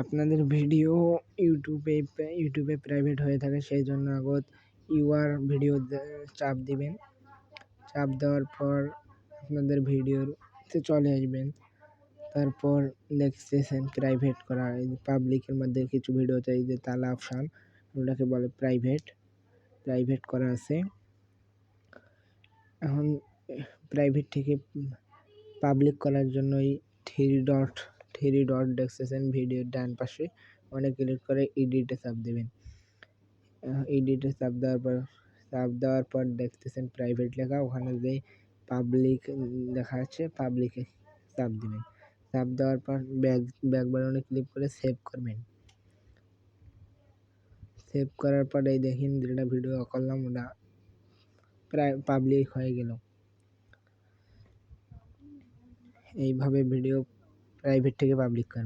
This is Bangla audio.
আপনাদের ভিডিও ইউটিউবে প্রাইভেট হয়ে থাকে, সেই জন্য আগত ইউআর ভিডিও চাপ দিবেন। চাপ দেওয়ার পর আপনাদের ভিডিওতে চলে আসবেন। তারপর দেখতেছেন প্রাইভেট করা, পাবলিকের মধ্যে কিছু ভিডিও চাই যে তালা অপশান, ওটাকে বলে প্রাইভেট করা আছে। এখন প্রাইভেট থেকে পাবলিক করার জন্য এই থ্রি ডট দেখতেছেন ভিডিওর ডান পাশে, অনেক ক্লিক করে এডিটে চাপ দেবেন। এডিটে চাপ দেওয়ার পর দেখতেছেন প্রাইভেট লেখা, ওখানে যে পাবলিক লেখা আছে পাবলিকে চাপ দিবেন। চাপ দেওয়ার পর ব্যাক বাটনে ক্লিক করে সেভ করবেন। সেভ করার পরে দেখেন যেটা ভিডিও করলাম ওটা প্রায় পাবলিক হয়ে গেল। এইভাবে ভিডিও প্রাইভেট থেকে পাবলিক করবেন।